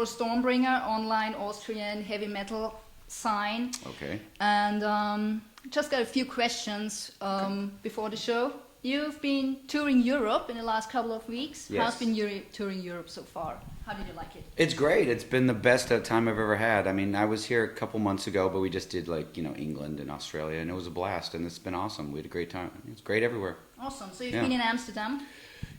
Stormbringer, online Austrian heavy metal sign. Okay. And just got a few questions before the show. You've been touring Europe in the last couple of weeks. Yes. How's been touring Europe so far? How did you like it? It's great. It's been the best time I've ever had. I mean, I was here a couple months ago, but we just did England and Australia, and it was a blast, and it's been awesome. We had a great time. It's great everywhere. Awesome. So you've been in Amsterdam?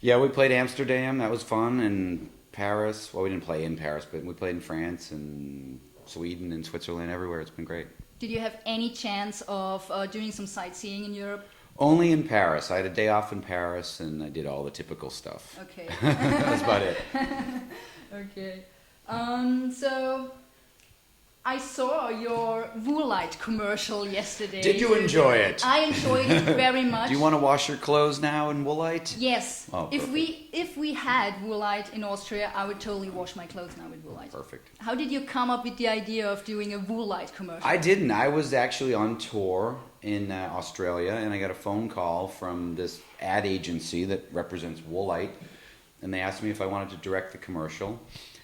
Yeah, we played Amsterdam. That was fun. And Paris. Well, we didn't play in Paris, but we played in France and Sweden and Switzerland, everywhere. It's been great. Did you have any chance of doing some sightseeing in Europe? Only in Paris. I had a day off in Paris, and I did all the typical stuff. Okay. That's about it. Okay. So I saw your Woolite commercial yesterday. Did you enjoy it? I enjoyed it very much. Do you want to wash your clothes now in Woolite? Yes. Oh, if we had Woolite in Austria, I would totally wash my clothes now with Woolite. Perfect. How did you come up with the idea of doing a Woolite commercial? I didn't. I was actually on tour in Australia, and I got a phone call from this ad agency that represents Woolite, and they asked me if I wanted to direct the commercial,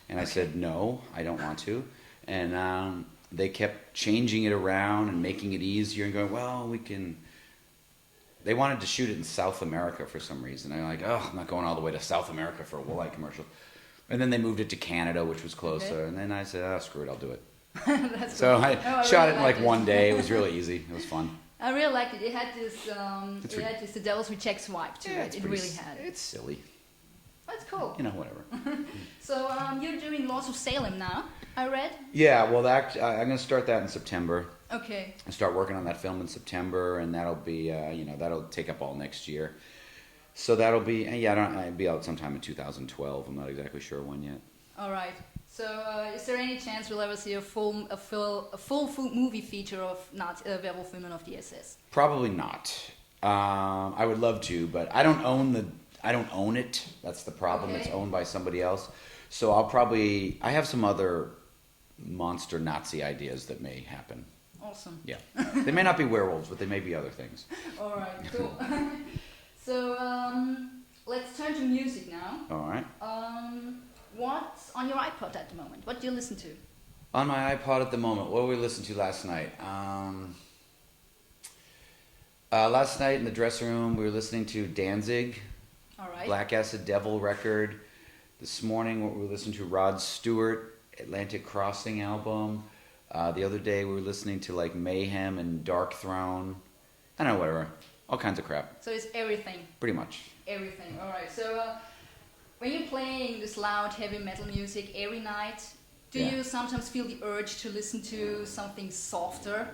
and I said no, I don't want to. And they kept changing it around and making it easier and going, well, we can... They wanted to shoot it in South America for some reason. I'm like, oh, I'm not going all the way to South America for a Woolite commercial. And then they moved it to Canada, which was closer. Okay. And then I said, oh, screw it, I'll do it. That's so cool. I shot it in like one day. It was really easy. It was fun. I really liked it. It had this, the Devil's Rejects vibe to it. It really had. It's silly. That's cool. You know, whatever. So you're doing Lords of Salem now, I read? Yeah, well, I'm going to start that in September. Okay. I start working on that film in September, and that'll be, that'll take up all next year. So that'll be, it'll be out sometime in 2012. I'm not exactly sure when yet. All right. So is there any chance we'll ever see a full movie feature of Werewolf Women of the SS? Probably not. I would love to, but I don't own it. That's the problem. Okay. It's owned by somebody else. So I have some other monster Nazi ideas that may happen. Awesome. Yeah. They may not be werewolves, but they may be other things. All right, cool. So let's turn to music now. All right. What's on your iPod at the moment? What do you listen to? On my iPod at the moment, what did we listen to last night? Last night in the dressing room, we were listening to Danzig. All right. Black Acid Devil record. This morning we were listening to Rod Stewart, Atlantic Crossing album. The other day we were listening to like Mayhem and Dark Throne. I don't know, whatever. All kinds of crap. So it's everything? Pretty much. Everything, alright. So when you're playing this loud heavy metal music every night, do you sometimes feel the urge to listen to something softer?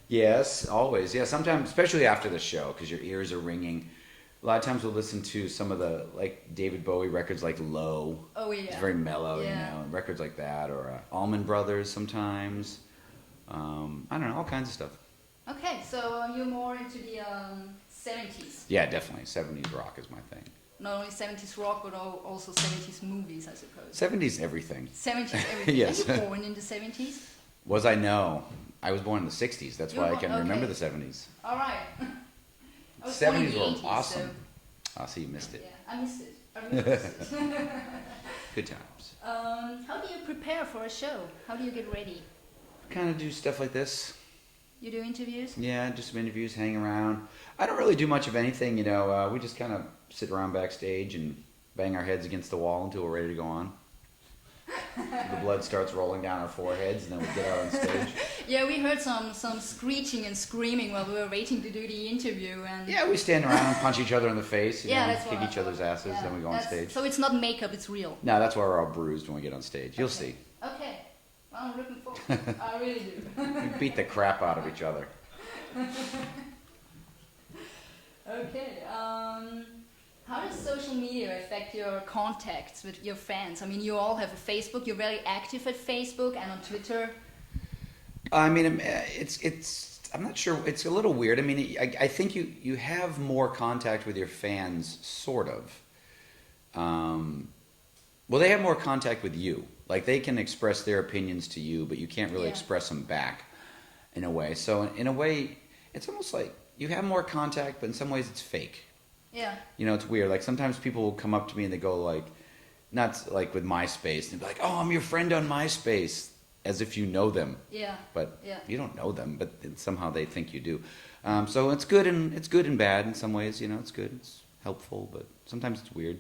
Yes, always. Yeah, sometimes, especially after the show, because your ears are ringing. A lot of times we'll listen to some of the like David Bowie records like Low. Oh yeah. It's very mellow, and records like that, or Allman Brothers sometimes. I don't know, all kinds of stuff. Okay, so you're more into the 70s. Yeah, definitely. 70s rock is my thing. Not only 70s rock, but also 70s movies, I suppose. 70s everything. 70s everything. Yes. Were you born in the 70s? Was I? No. I was born in the 60s. That's why I can remember the 70s. All right. 70s were 80s, awesome. So you missed it. Yeah, I missed it. I really missed it. Good times. How do you prepare for a show? How do you get ready? Kind of do stuff like this. You do interviews? Yeah, do some interviews, hang around. I don't really do much of anything, we just kind of sit around backstage and bang our heads against the wall until we're ready to go on. The blood starts rolling down our foreheads, and then we get out on stage. Yeah, we heard some screeching and screaming while we were waiting to do the interview. And yeah, we stand around and punch each other in the face, that's kick each other's asses, then we go on stage. So it's not makeup, it's real. No, that's why we're all bruised when we get on stage. You'll see. Okay. Well, I'm looking forward. I really do. We beat the crap out of each other. Okay. How does social media affect your contacts with your fans? I mean, you all have a Facebook. You're very active at Facebook and on Twitter. I mean, it's. I'm not sure. It's a little weird. I mean, I think you have more contact with your fans, sort of. Well, they have more contact with you. Like, they can express their opinions to you, but you can't really express them back, in a way. So, in a way, it's almost like you have more contact, but in some ways it's fake. Yeah. It's weird. Like, sometimes people will come up to me and they go like, not like with MySpace. They'd be like, "Oh, I'm your friend on MySpace," as if you know them. Yeah. But Yeah. you don't know them, but somehow they think you do. So it's good and bad in some ways. You know, it's good, it's helpful, but sometimes it's weird.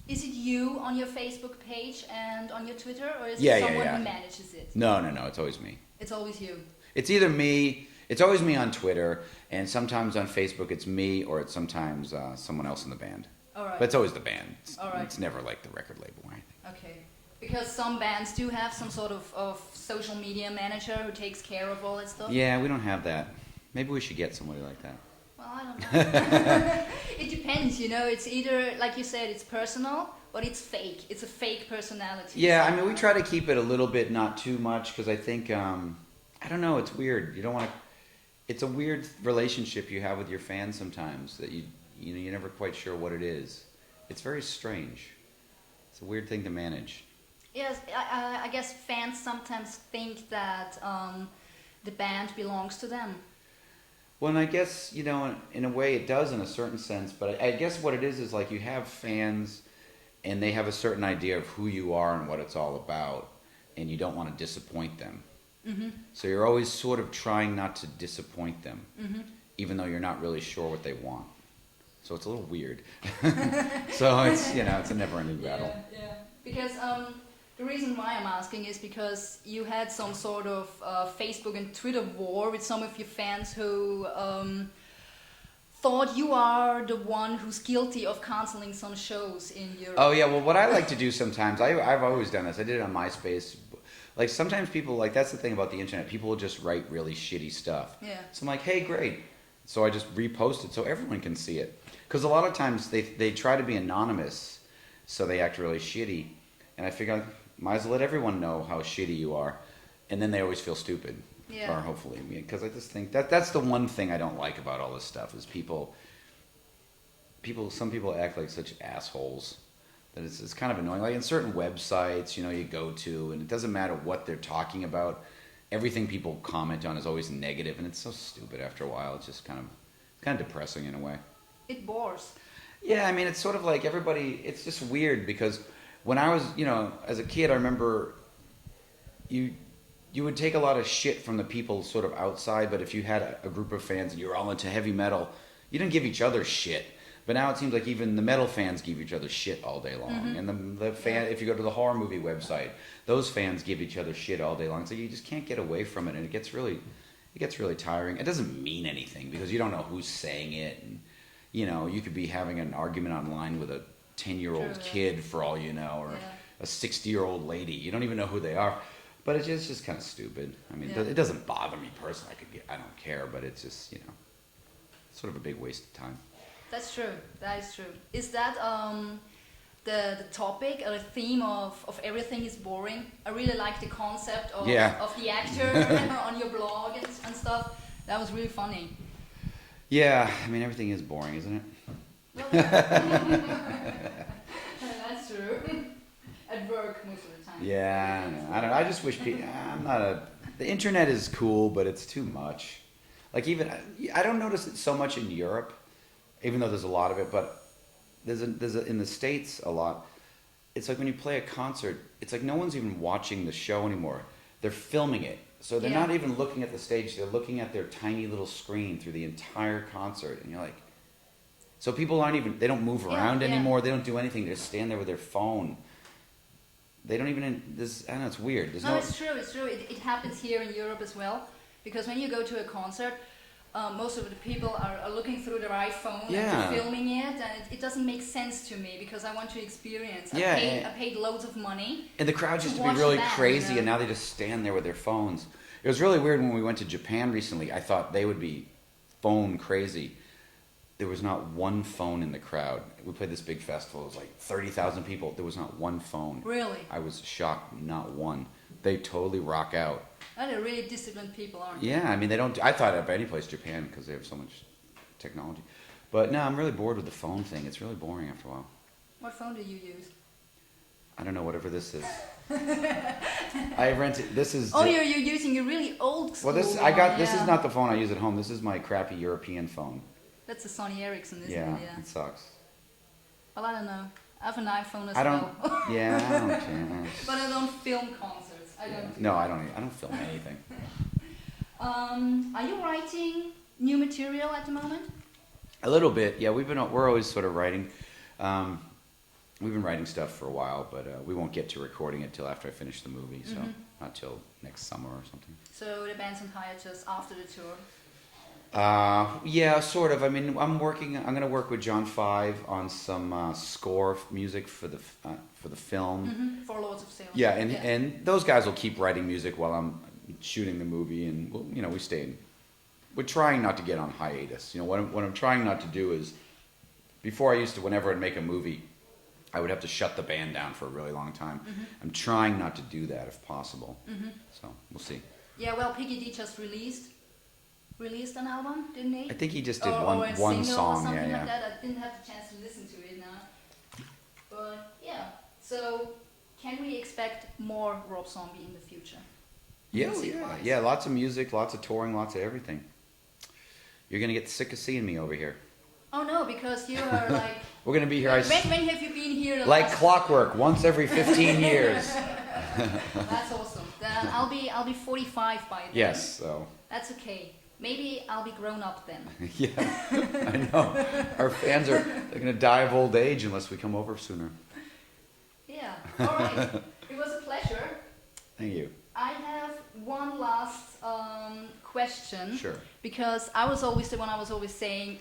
Is it you on your Facebook page and on your Twitter, or is Yeah, it yeah, someone yeah. who manages it? No, it's always me. It's always you. It's either me. It's always me on Twitter, and sometimes on Facebook it's me, or it's sometimes someone else in the band. All right. But it's always the band. All right. It's never like the record label or anything. Okay. Because some bands do have some sort of social media manager who takes care of all that stuff. Yeah, we don't have that. Maybe we should get somebody like that. Well, I don't know. It depends, you know. It's either, like you said, it's personal, but it's fake. It's a fake personality. Yeah, I mean, we try to keep it a little bit, not too much, because I think, I don't know, it's weird. You don't want to, it's a weird relationship you have with your fans sometimes that you're never quite sure what it is. It's very strange. It's a weird thing to manage. Yes, I guess fans sometimes think that the band belongs to them. Well, and I guess, you know, in a way it does in a certain sense, but I guess what it is like you have fans and they have a certain idea of who you are and what it's all about, and you don't want to disappoint them. Mm-hmm. So you're always sort of trying not to disappoint them, Mm-hmm. even though you're not really sure what they want. So it's a little weird. So it's, you know, it's a never-ending battle. Yeah. Because the reason why I'm asking is because you had some sort of Facebook and Twitter war with some of your fans who thought you are the one who's guilty of canceling some shows in Europe. Oh yeah, well what I like to do sometimes, I've always done this, I did it on MySpace. Like sometimes people, like that's the thing about the internet, people will just write really shitty stuff. Yeah. So I'm like, hey, great. So I just repost it so everyone can see it. Because a lot of times they try to be anonymous, so they act really shitty. And I figure, might as well let everyone know how shitty you are. And then they always feel stupid. Yeah. Or hopefully. Because I just think that's the one thing I don't like about all this stuff is some people act like such assholes that it's kind of annoying. Like in certain websites, you know, you go to, and it doesn't matter what they're talking about. Everything people comment on is always negative, and it's so stupid after a while. It's just kind of depressing in a way. It bores. Yeah, I mean, it's sort of like everybody, it's just weird because when I was, you know, as a kid, I remember you would take a lot of shit from the people sort of outside, but if you had a group of fans and you were all into heavy metal, you didn't give each other shit. But now it seems like even the metal fans give each other shit all day long. Mm-hmm. And the fan, if you go to the horror movie website, those fans give each other shit all day long. So you just can't get away from it, and it gets really tiring. It doesn't mean anything because you don't know who's saying it, and you know, you could be having an argument online with a 10-year-old kid for all you know, or a 60-year-old lady. You don't even know who they are. But it's just kind of stupid. I mean, it doesn't bother me personally. I don't care, but it's just, you know, sort of a big waste of time. That's true. That is true. Is that the topic or the theme of Everything is Boring? I really like the concept of the actor on your blog and stuff. That was really funny. Yeah, I mean, everything is boring, isn't it? Well, that's true. At work most of the time. Yeah, I don't know. I just wish people. The internet is cool, but it's too much. Like I don't notice it so much in Europe, even though there's a lot of it. But there's in the States a lot. It's like when you play a concert, it's like no one's even watching the show anymore. They're filming it. So they're not even looking at the stage. They're looking at their tiny little screen through the entire concert. And you're like... So people they don't move around anymore. They don't do anything. They just stand there with their phone. They don't even... I don't know, it's weird. It's true. It's true. It happens here in Europe as well. Because when you go to a concert, most of the people are looking through their iPhone and they're filming it. And it doesn't make sense to me because I want to experience. I paid loads of money. And the crowd used to be really crazy, you know? And now they just stand there with their phones. It was really weird when we went to Japan recently. I thought they would be phone crazy. There was not one phone in the crowd. We played this big festival. It was like 30,000 people. There was not one phone. Really? I was shocked. Not one. They totally rock out. Oh, they're really disciplined people, aren't they? Yeah, I mean, they don't... I thought of any place, Japan, because they have so much technology. But no, I'm really bored with the phone thing. It's really boring after a while. What phone do you use? I don't know, whatever this is. I rented... This is... Oh, you're using a really old school Well, this is not the phone I use at home. This is my crappy European phone. That's a Sony Ericsson, isn't it? Yeah, it sucks. Well, I don't know. I have an iPhone as I don't. well. Yeah, I don't. Yeah. But I don't film concerts. I don't. Do No, that. I don't film anything. Are you writing new material at the moment? A little bit, yeah. We're always sort of writing. We've been writing stuff for a while, but we won't get to recording it till after I finish the movie. So not till next summer or something. So the band's on hiatus after the tour. Yeah, sort of. I mean, I'm going to work with John Five on some score music for the film. For Lords of Salem. Yeah, and those guys will keep writing music while I'm shooting the movie, and we're trying not to get on hiatus. What I'm trying not to do is, before I used to, whenever I'd make a movie, I would have to shut the band down for a really long time. I'm trying not to do that if possible. So we'll see. Yeah, well, Piggy D just released an album, didn't he? I think he just did or one a single song. or something Yeah. like that. I didn't have the chance to listen to it now. But yeah, so can we expect more Rob Zombie in the future? Music-wise. Yeah. Lots of music, lots of touring, lots of everything. You're gonna get sick of seeing me over here. Oh no, because you are like. We're gonna be here. When have you been here? Like clockwork, once every 15 years. That's awesome. Then I'll be 45 by then. Yes. So. That's okay. Maybe I'll be grown up then. Yeah, I know. Our fans they're gonna die of old age unless we come over sooner. Yeah. All right. It was a pleasure. Thank you. I have one last question. Sure. Because I was always the one I was always saying,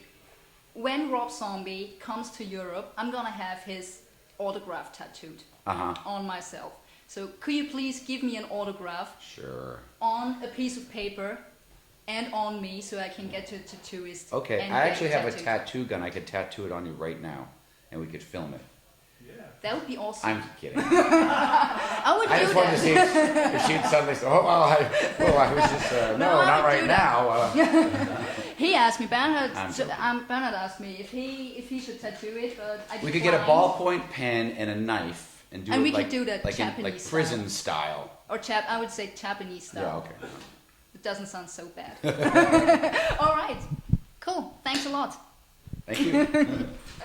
when Rob Zombie comes to Europe, I'm gonna have his autograph tattooed on myself. So could you please give me an autograph? Sure. On a piece of paper and on me, so I can get to a tattooist. Okay, and I get actually it have a tattooed. tattoo gun. I could tattoo it on you right now, and we could film it. That would be awesome. I'm kidding. I would I do just that. wanted to see if she'd suddenly say, I was just, no, I not would right do now. He asked me, Bernhard asked me if he should tattoo it, but I We could get a declined. ballpoint pen and a knife and do And it we like, could do that like, Japanese like prison style. Or I would say Japanese style. Yeah, okay. It doesn't sound so bad. All right. Cool. Thanks a lot. Thank you.